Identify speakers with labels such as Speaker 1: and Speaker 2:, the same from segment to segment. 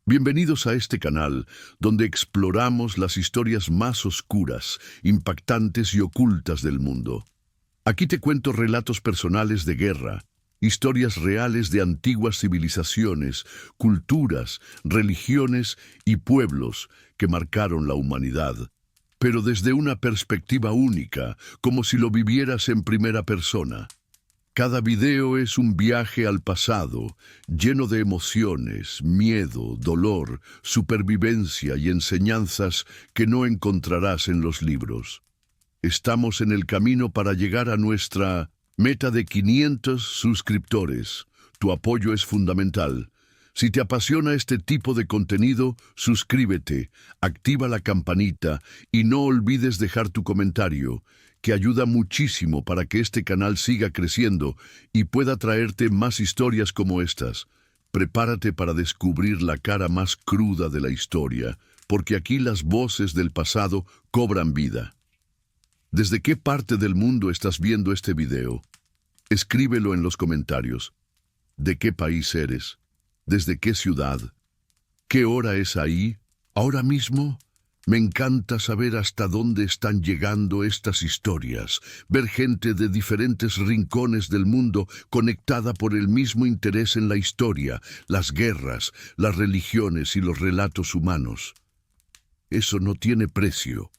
Speaker 1: Bienvenidos a este canal, donde exploramos las historias más oscuras, impactantes y ocultas del mundo. Aquí te cuento relatos personales de guerra, historias reales de antiguas civilizaciones, culturas, religiones y pueblos que marcaron la humanidad, pero desde una perspectiva única, como si lo vivieras en primera persona. Cada video es un viaje al pasado, lleno de emociones, miedo, dolor, supervivencia y enseñanzas que no encontrarás en los libros. Estamos en el camino para llegar a nuestra meta de 500 suscriptores. Tu apoyo es fundamental. Si te apasiona este tipo de contenido, suscríbete, activa la campanita y no olvides dejar tu comentario, que ayuda muchísimo para que este canal siga creciendo y pueda traerte más historias como estas. Prepárate para descubrir la cara más cruda de la historia, porque aquí las voces del pasado cobran vida. ¿Desde qué parte del mundo estás viendo este video? Escríbelo en los comentarios. ¿De qué país eres? ¿Desde qué ciudad? ¿Qué hora es ahí? ¿Ahora mismo? Me encanta saber hasta dónde están llegando estas historias, ver gente de diferentes rincones del mundo conectada por el mismo interés en la historia, las guerras, las religiones y los relatos humanos. Eso no tiene precio.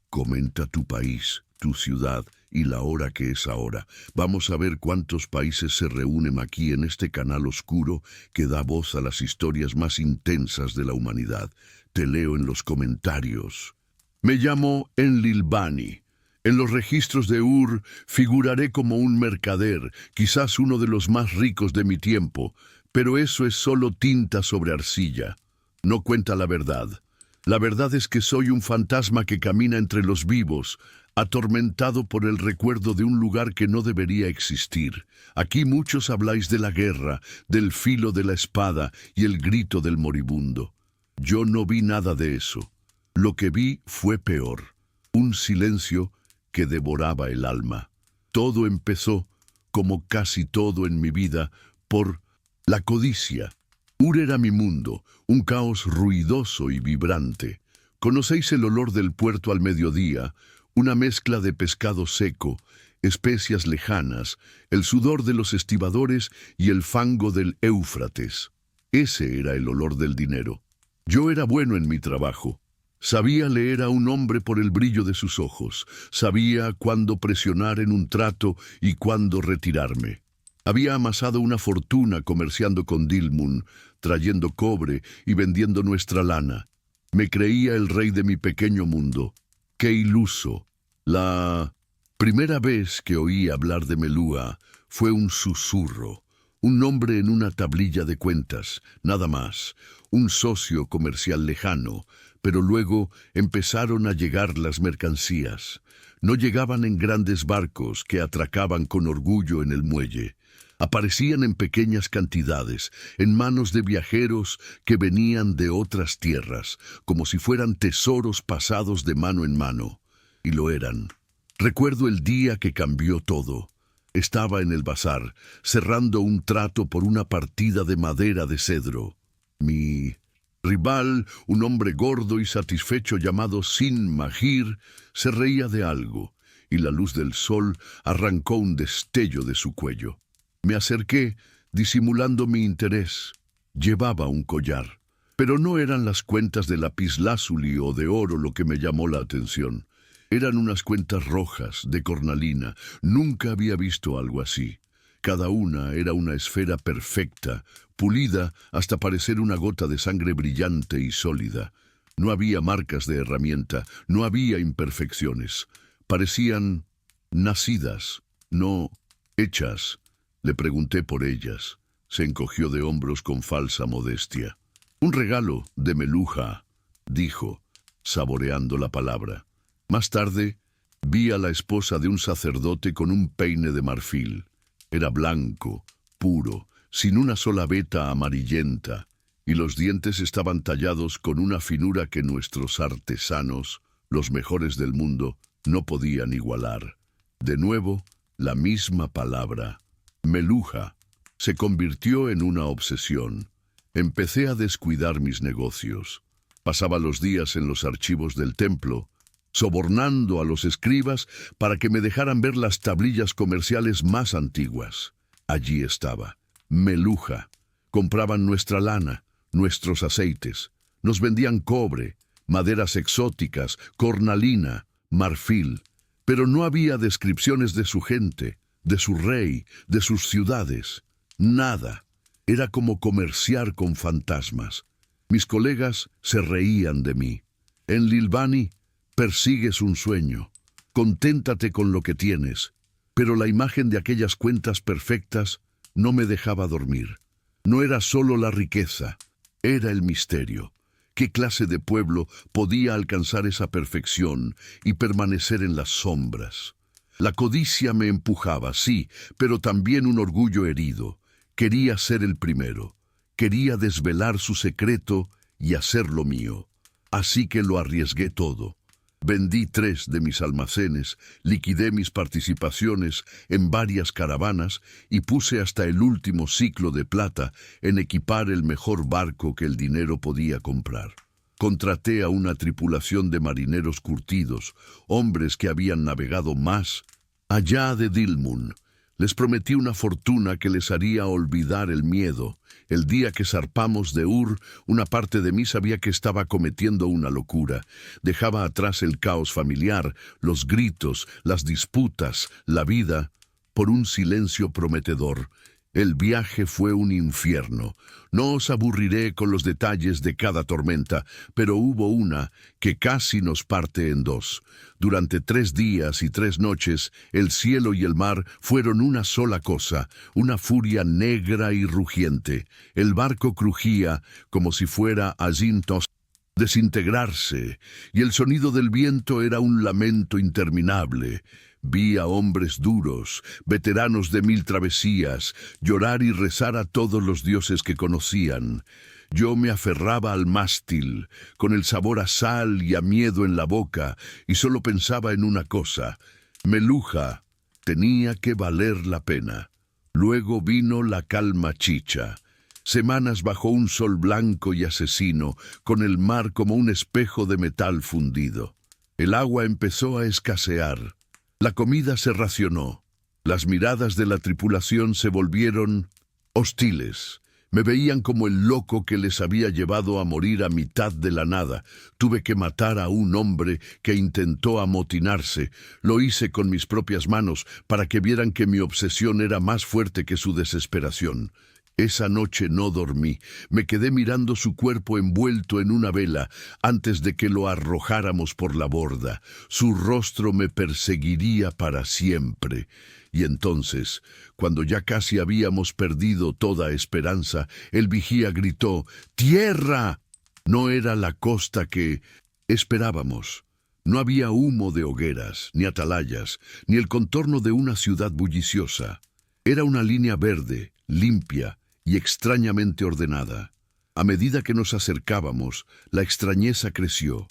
Speaker 1: Comenta tu país, tu ciudad y la hora que es ahora. Vamos a ver cuántos países se reúnen aquí en este canal oscuro que da voz a las historias más intensas de la humanidad. Te leo en los comentarios. Me llamo Enlil Bani. En los registros de Ur figuraré como un mercader, quizás uno de los más ricos de mi tiempo, pero eso es solo tinta sobre arcilla. No cuenta la verdad. La verdad es que soy un fantasma que camina entre los vivos, atormentado por el recuerdo de un lugar que no debería existir. Aquí muchos habláis de la guerra, del filo de la espada y el grito del moribundo. Yo no vi nada de eso. Lo que vi fue peor. Un silencio que devoraba el alma. Todo empezó, como casi todo en mi vida, por la codicia. Ur era mi mundo, un caos ruidoso y vibrante. ¿Conocéis el olor del puerto al mediodía? Una mezcla de pescado seco, especias lejanas, el sudor de los estibadores y el fango del Éufrates. Ese era el olor del dinero. Yo era bueno en mi trabajo. Sabía leer a un hombre por el brillo de sus ojos. Sabía cuándo presionar en un trato y cuándo retirarme. Había amasado una fortuna comerciando con Dilmun, trayendo cobre y vendiendo nuestra lana. Me creía el rey de mi pequeño mundo. ¡Qué iluso! La primera vez que oí hablar de Melúa fue un susurro. Un nombre en una tablilla de cuentas, nada más. Un socio comercial lejano, pero luego empezaron a llegar las mercancías. No llegaban en grandes barcos que atracaban con orgullo en el muelle. Aparecían en pequeñas cantidades, en manos de viajeros que venían de otras tierras, como si fueran tesoros pasados de mano en mano. Y lo eran. Recuerdo el día que cambió todo. Estaba en el bazar, cerrando un trato por una partida de madera de cedro. Mi rival, un hombre gordo y satisfecho llamado Sin Mahir, se reía de algo, y la luz del sol arrancó un destello de su cuello. Me acerqué, disimulando mi interés. Llevaba un collar, pero no eran las cuentas de lapislázuli o de oro lo que me llamó la atención. Eran unas cuentas rojas, de cornalina. Nunca había visto algo así. Cada una era una esfera perfecta, pulida hasta parecer una gota de sangre brillante y sólida. No había marcas de herramienta, no había imperfecciones. Parecían nacidas, no hechas. Le pregunté por ellas. Se encogió de hombros con falsa modestia. Un regalo de Meluja, dijo, saboreando la palabra. Más tarde, vi a la esposa de un sacerdote con un peine de marfil. Era blanco, puro, sin una sola veta amarillenta, y los dientes estaban tallados con una finura que nuestros artesanos, los mejores del mundo, no podían igualar. De nuevo, la misma palabra. Meluja se convirtió en una obsesión. Empecé a descuidar mis negocios. Pasaba los días en los archivos del templo, sobornando a los escribas para que me dejaran ver las tablillas comerciales más antiguas. Allí estaba, Meluja. Compraban nuestra lana, nuestros aceites. Nos vendían cobre, maderas exóticas, cornalina, marfil. Pero no había descripciones de su gente, de su rey, de sus ciudades. Nada. Era como comerciar con fantasmas. Mis colegas se reían de mí. En Lilbani persigues un sueño. Conténtate con lo que tienes. Pero la imagen de aquellas cuentas perfectas no me dejaba dormir. No era solo la riqueza, era el misterio. ¿Qué clase de pueblo podía alcanzar esa perfección y permanecer en las sombras? La codicia me empujaba, sí, pero también un orgullo herido. Quería ser el primero. Quería desvelar su secreto y hacerlo mío. Así que lo arriesgué todo. Vendí 3 de mis almacenes, liquidé mis participaciones en varias caravanas y puse hasta el último ciclo de plata en equipar el mejor barco que el dinero podía comprar. Contraté a una tripulación de marineros curtidos, hombres que habían navegado más allá de Dilmun. Les prometí una fortuna que les haría olvidar el miedo. El día que zarpamos de Ur, una parte de mí sabía que estaba cometiendo una locura. Dejaba atrás el caos familiar, los gritos, las disputas, la vida, por un silencio prometedor. El viaje fue un infierno. No os aburriré con los detalles de cada tormenta, pero hubo una que casi nos parte en 2. Durante 3 días y 3 noches, el cielo y el mar fueron una sola cosa, una furia negra y rugiente. El barco crujía como si fuera Azintos desintegrarse, y el sonido del viento era un lamento interminable. Vi a hombres duros, veteranos de 1000 travesías, llorar y rezar a todos los dioses que conocían. Yo me aferraba al mástil, con el sabor a sal y a miedo en la boca, y solo pensaba en una cosa: Meluja tenía que valer la pena. Luego vino la calma chicha. Semanas bajo un sol blanco y asesino, con el mar como un espejo de metal fundido. El agua empezó a escasear. La comida se racionó. Las miradas de la tripulación se volvieron hostiles. Me veían como el loco que les había llevado a morir a mitad de la nada. Tuve que matar a un hombre que intentó amotinarse. Lo hice con mis propias manos para que vieran que mi obsesión era más fuerte que su desesperación. Esa noche no dormí. Me quedé mirando su cuerpo envuelto en una vela antes de que lo arrojáramos por la borda. Su rostro me perseguiría para siempre. Y entonces, cuando ya casi habíamos perdido toda esperanza, el vigía gritó: ¡Tierra! No era la costa que esperábamos. No había humo de hogueras, ni atalayas, ni el contorno de una ciudad bulliciosa. Era una línea verde, limpia y extrañamente ordenada. A medida que nos acercábamos, la extrañeza creció.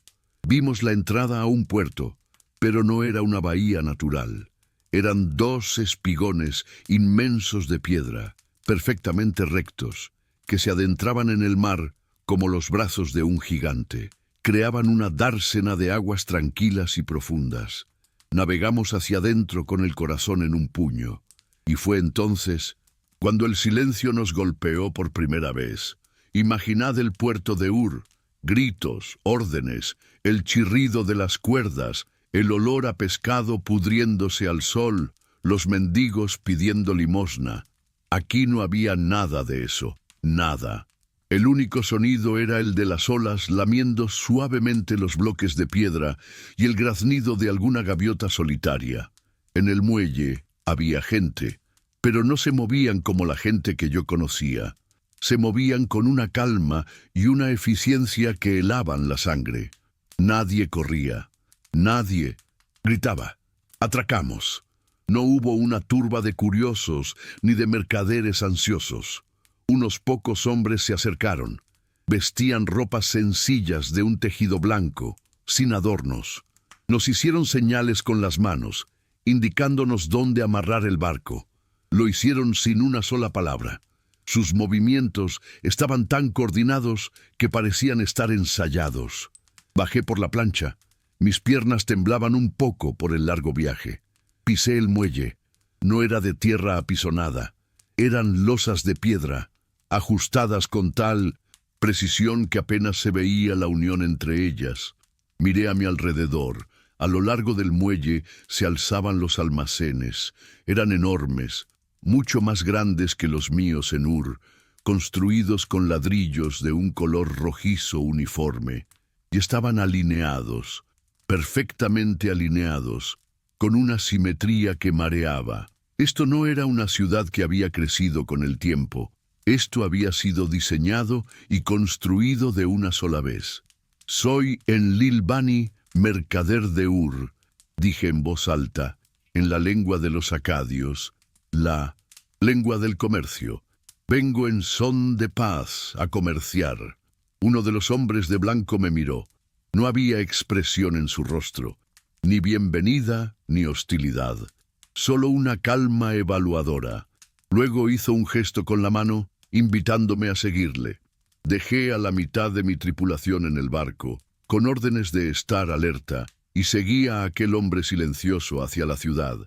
Speaker 1: Vimos la entrada a un puerto, pero no era una bahía natural. Eran 2 espigones inmensos de piedra, perfectamente rectos, que se adentraban en el mar como los brazos de un gigante. Creaban una dársena de aguas tranquilas y profundas. Navegamos hacia adentro con el corazón en un puño. Y fue entonces cuando el silencio nos golpeó por primera vez. Imaginad el puerto de Ur, gritos, órdenes, el chirrido de las cuerdas, el olor a pescado pudriéndose al sol, los mendigos pidiendo limosna. Aquí no había nada de eso, nada. El único sonido era el de las olas lamiendo suavemente los bloques de piedra y el graznido de alguna gaviota solitaria. En el muelle había gente, pero no se movían como la gente que yo conocía. Se movían con una calma y una eficiencia que helaban la sangre. Nadie corría. Nadie gritaba: ¡atracamos! No hubo una turba de curiosos ni de mercaderes ansiosos. Unos pocos hombres se acercaron. Vestían ropas sencillas de un tejido blanco, sin adornos. Nos hicieron señales con las manos, indicándonos dónde amarrar el barco. Lo hicieron sin una sola palabra. Sus movimientos estaban tan coordinados que parecían estar ensayados. Bajé por la plancha. Mis piernas temblaban un poco por el largo viaje. Pisé el muelle. No era de tierra apisonada. Eran losas de piedra, ajustadas con tal precisión que apenas se veía la unión entre ellas. Miré a mi alrededor. A lo largo del muelle se alzaban los almacenes. Eran enormes, mucho más grandes que los míos en Ur, construidos con ladrillos de un color rojizo uniforme, y estaban alineados, perfectamente alineados, con una simetría que mareaba. Esto no era una ciudad que había crecido con el tiempo. Esto había sido diseñado y construido de una sola vez. Soy Enlil Bani, mercader de Ur, dije en voz alta, en la lengua de los acadios, la lengua del comercio. Vengo en son de paz a comerciar. Uno de los hombres de blanco me miró. No había expresión en su rostro, ni bienvenida ni hostilidad, solo una calma evaluadora. Luego hizo un gesto con la mano, invitándome a seguirle. Dejé a la mitad de mi tripulación en el barco, con órdenes de estar alerta, y seguí a aquel hombre silencioso hacia la ciudad.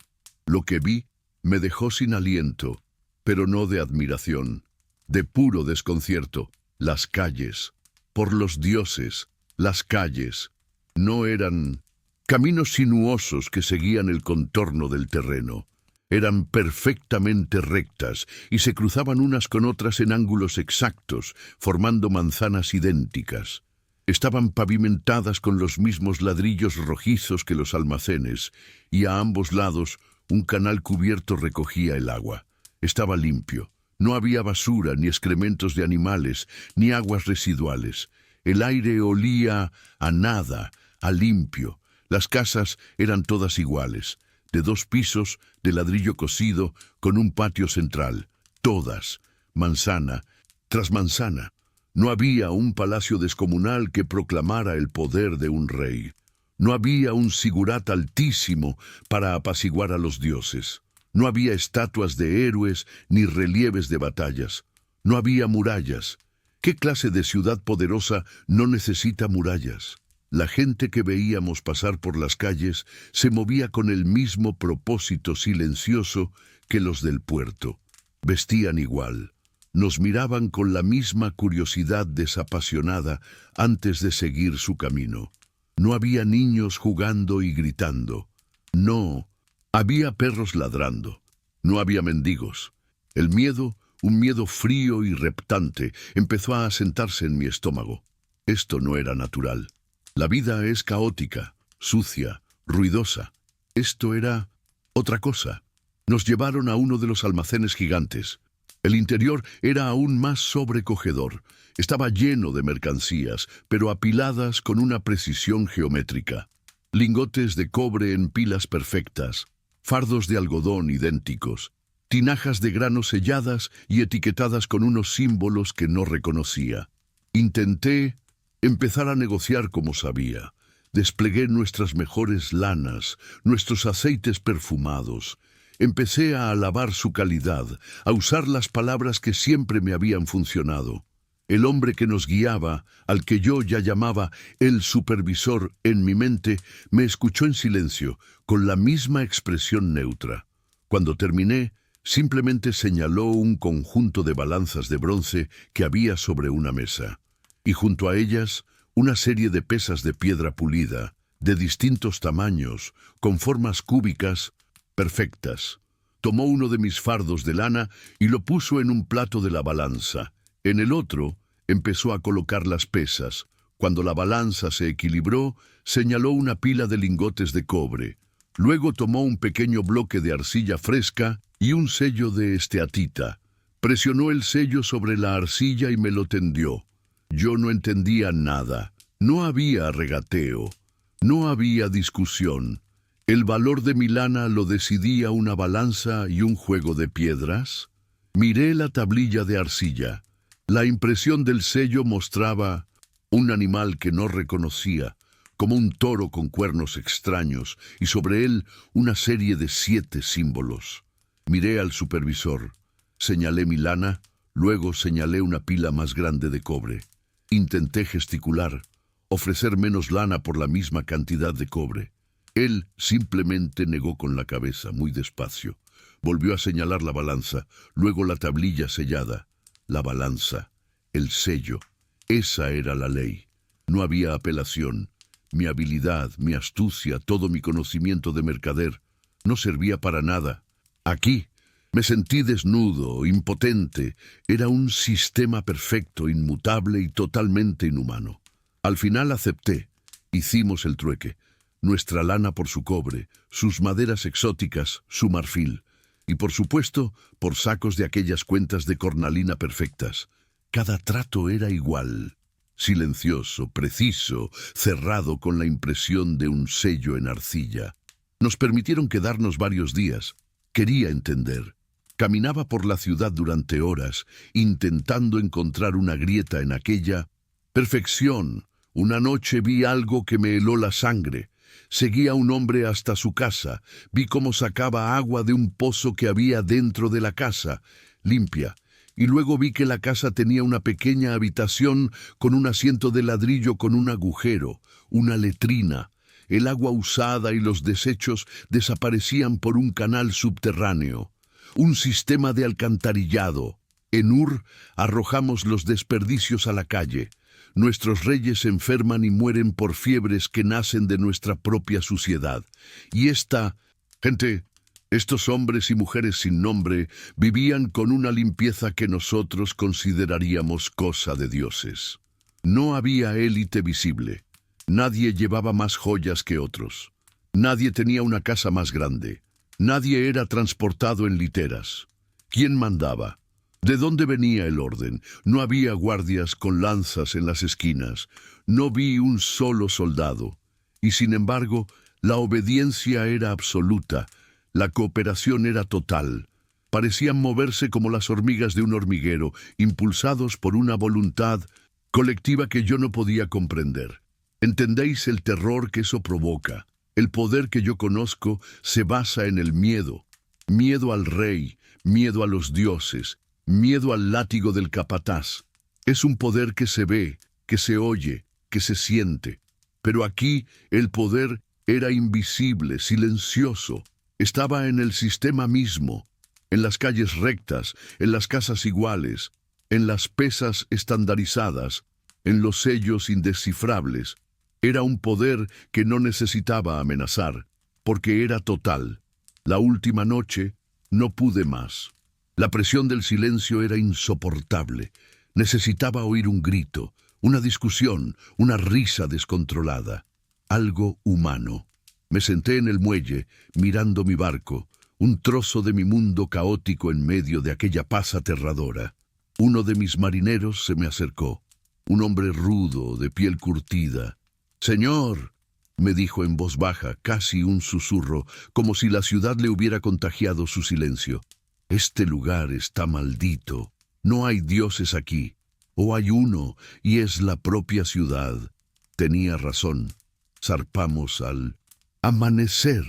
Speaker 1: Lo que vi me dejó sin aliento, pero no de admiración, de puro desconcierto. Las calles, por los dioses, las calles, no eran caminos sinuosos que seguían el contorno del terreno. Eran perfectamente rectas y se cruzaban unas con otras en ángulos exactos, formando manzanas idénticas. Estaban pavimentadas con los mismos ladrillos rojizos que los almacenes, y a ambos lados un canal cubierto recogía el agua. Estaba limpio. No había basura, ni excrementos de animales, ni aguas residuales. El aire olía a nada, a limpio. Las casas eran todas iguales, de 2 pisos, de ladrillo cocido, con un patio central. Todas, manzana tras manzana. No había un palacio descomunal que proclamara el poder de un rey. No había un sigurat altísimo para apaciguar a los dioses. No había estatuas de héroes ni relieves de batallas. No había murallas. ¿Qué clase de ciudad poderosa no necesita murallas? La gente que veíamos pasar por las calles se movía con el mismo propósito silencioso que los del puerto. Vestían igual. Nos miraban con la misma curiosidad desapasionada antes de seguir su camino. No había niños jugando y gritando. No, había perros ladrando. No había mendigos. El miedo, un miedo frío y reptante, empezó a asentarse en mi estómago. Esto no era natural. La vida es caótica, sucia, ruidosa. Esto era otra cosa. Nos llevaron a uno de los almacenes gigantes. El interior era aún más sobrecogedor. Estaba lleno de mercancías, pero apiladas con una precisión geométrica. Lingotes de cobre en pilas perfectas, fardos de algodón idénticos, tinajas de grano selladas y etiquetadas con unos símbolos que no reconocía. Intenté empezar a negociar como sabía. Desplegué nuestras mejores lanas, nuestros aceites perfumados. Empecé a alabar su calidad, a usar las palabras que siempre me habían funcionado. El hombre que nos guiaba, al que yo ya llamaba el supervisor en mi mente, me escuchó en silencio, con la misma expresión neutra. Cuando terminé, simplemente señaló un conjunto de balanzas de bronce que había sobre una mesa, y junto a ellas una serie de pesas de piedra pulida, de distintos tamaños, con formas cúbicas, perfectas. Tomó uno de mis fardos de lana y lo puso en un plato de la balanza. En el otro empezó a colocar las pesas. Cuando la balanza se equilibró, señaló una pila de lingotes de cobre. Luego tomó un pequeño bloque de arcilla fresca y un sello de esteatita. Presionó el sello sobre la arcilla y me lo tendió. Yo no entendía nada. No había regateo. No había discusión. ¿El valor de mi lana lo decidía una balanza y un juego de piedras? Miré la tablilla de arcilla. La impresión del sello mostraba un animal que no reconocía, como un toro con cuernos extraños, y sobre él una serie de 7 símbolos. Miré al supervisor, señalé mi lana, Luego señalé una pila más grande de cobre. Intenté gesticular, ofrecer menos lana por la misma cantidad de cobre. Él simplemente negó con la cabeza, muy despacio. Volvió a señalar la balanza, luego la tablilla sellada. La balanza, el sello. Esa era la ley. No había apelación. Mi habilidad, mi astucia, todo mi conocimiento de mercader, no servía para nada. Aquí me sentí desnudo, impotente. Era un sistema perfecto, inmutable y totalmente inhumano. Al final acepté. Hicimos el trueque. Nuestra lana por su cobre, sus maderas exóticas, su marfil. Y por supuesto, por sacos de aquellas cuentas de cornalina perfectas. Cada trato era igual. Silencioso, preciso, cerrado con la impresión de un sello en arcilla. Nos permitieron quedarnos varios días. Quería entender. Caminaba por la ciudad durante horas, intentando encontrar una grieta en aquella perfección. Una noche vi algo que me heló la sangre. Seguí a un hombre hasta su casa. Vi cómo sacaba agua de un pozo que había dentro de la casa, limpia. Y luego vi que la casa tenía una pequeña habitación con un asiento de ladrillo con un agujero, una letrina. El agua usada y los desechos desaparecían por un canal subterráneo. Un sistema de alcantarillado. En Ur arrojamos los desperdicios a la calle. Nuestros reyes se enferman y mueren por fiebres que nacen de nuestra propia suciedad. Y estos hombres y mujeres sin nombre vivían con una limpieza que nosotros consideraríamos cosa de dioses. No había élite visible. Nadie llevaba más joyas que otros. Nadie tenía una casa más grande. Nadie era transportado en literas. ¿Quién mandaba? ¿De dónde venía el orden? No había guardias con lanzas en las esquinas. No vi un solo soldado. Y sin embargo, la obediencia era absoluta. La cooperación era total. Parecían moverse como las hormigas de un hormiguero, impulsados por una voluntad colectiva que yo no podía comprender. ¿Entendéis el terror que eso provoca? El poder que yo conozco se basa en el miedo. Miedo al rey, miedo a los dioses, miedo al látigo del capataz. Es un poder que se ve, que se oye, que se siente. Pero aquí el poder era invisible, silencioso. Estaba en el sistema mismo, en las calles rectas, en las casas iguales, en las pesas estandarizadas, en los sellos indescifrables. Era un poder que no necesitaba amenazar, porque era total. La última noche no pude más. La presión del silencio era insoportable. Necesitaba oír un grito, una discusión, una risa descontrolada. Algo humano. Me senté en el muelle, mirando mi barco, un trozo de mi mundo caótico en medio de aquella paz aterradora. Uno de mis marineros se me acercó, un hombre rudo, de piel curtida. «Señor», me dijo en voz baja, casi un susurro, como si la ciudad le hubiera contagiado su silencio. «Este lugar está maldito. No hay dioses aquí. O hay uno, y es la propia ciudad». Tenía razón. Zarpamos al amanecer.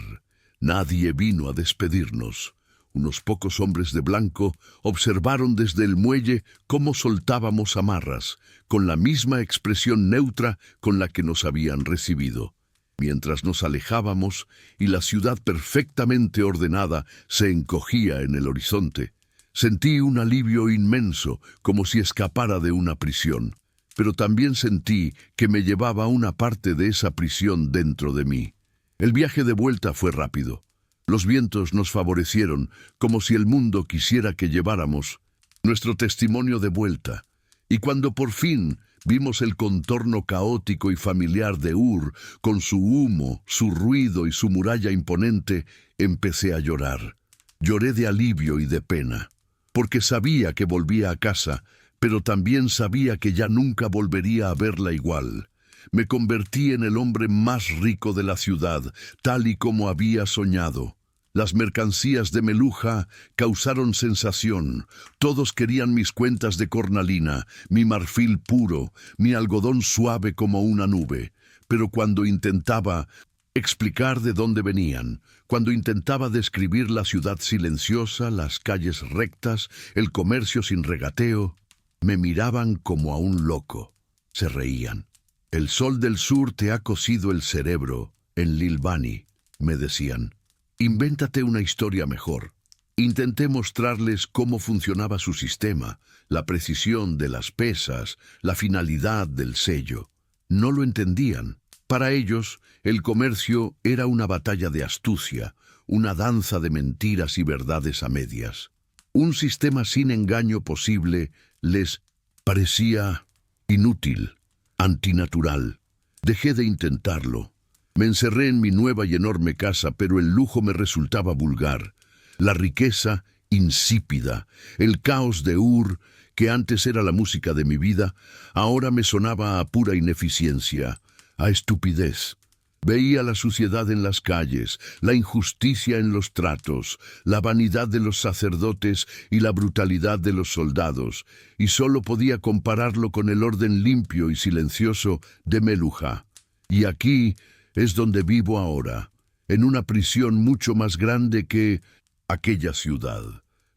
Speaker 1: Nadie vino a despedirnos. Unos pocos hombres de blanco observaron desde el muelle cómo soltábamos amarras, con la misma expresión neutra con la que nos habían recibido. Mientras nos alejábamos y la ciudad perfectamente ordenada se encogía en el horizonte, sentí un alivio inmenso, como si escapara de una prisión. Pero también sentí que me llevaba una parte de esa prisión dentro de mí. El viaje de vuelta fue rápido. Los vientos nos favorecieron, como si el mundo quisiera que lleváramos nuestro testimonio de vuelta. Y cuando por fin vimos el contorno caótico y familiar de Ur, con su humo, su ruido y su muralla imponente, empecé a llorar. Lloré de alivio y de pena, porque sabía que volvía a casa, pero también sabía que ya nunca volvería a verla igual. Me convertí en el hombre más rico de la ciudad, tal y como había soñado. Las mercancías de Meluja causaron sensación. Todos querían mis cuentas de cornalina, mi marfil puro, mi algodón suave como una nube. Pero cuando intentaba explicar de dónde venían. Cuando intentaba describir la ciudad silenciosa, las calles rectas, el comercio sin regateo, me miraban como a un loco. Se reían. El sol del sur te ha cocido el cerebro, en Lilbani, me decían. Invéntate una historia mejor. Intenté mostrarles cómo funcionaba su sistema, la precisión de las pesas, la finalidad del sello. No lo entendían. Para ellos, el comercio era una batalla de astucia, una danza de mentiras y verdades a medias. Un sistema sin engaño posible les parecía inútil, antinatural. Dejé de intentarlo. Me encerré en mi nueva y enorme casa, pero el lujo me resultaba vulgar. La riqueza, insípida. El caos de Ur, que antes era la música de mi vida, ahora me sonaba a pura ineficiencia, a estupidez. Veía la suciedad en las calles, la injusticia en los tratos, la vanidad de los sacerdotes y la brutalidad de los soldados, y solo podía compararlo con el orden limpio y silencioso de Meluja. Y aquí es donde vivo ahora, en una prisión mucho más grande que aquella ciudad,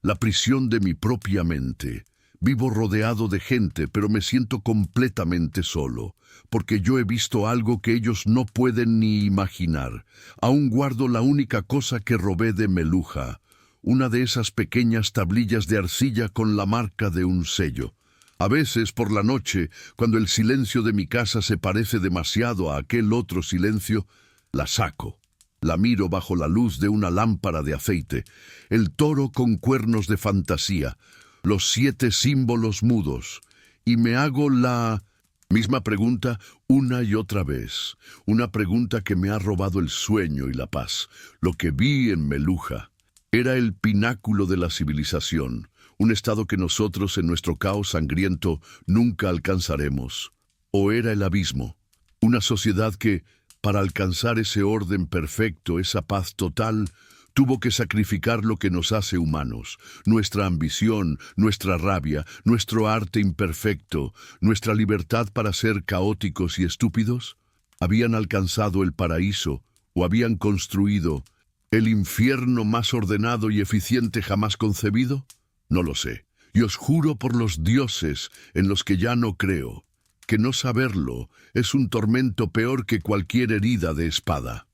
Speaker 1: la prisión de mi propia mente. Vivo rodeado de gente, pero me siento completamente solo, porque yo he visto algo que ellos no pueden ni imaginar. Aún guardo la única cosa que robé de Meluja, una de esas pequeñas tablillas de arcilla con la marca de un sello. A veces, por la noche, cuando el silencio de mi casa se parece demasiado a aquel otro silencio, la saco. La miro bajo la luz de una lámpara de aceite, el toro con cuernos de fantasía, los 7 símbolos mudos, y me hago la misma pregunta una y otra vez, una pregunta que me ha robado el sueño y la paz. Lo que vi en Meluja era el pináculo de la civilización, un estado que nosotros en nuestro caos sangriento nunca alcanzaremos. O era el abismo, una sociedad que, para alcanzar ese orden perfecto, esa paz total, tuvo que sacrificar lo que nos hace humanos, nuestra ambición, nuestra rabia, nuestro arte imperfecto, nuestra libertad para ser caóticos y estúpidos. ¿Habían alcanzado el paraíso o habían construido el infierno más ordenado y eficiente jamás concebido? No lo sé. Y os juro por los dioses en los que ya no creo, que no saberlo es un tormento peor que cualquier herida de espada.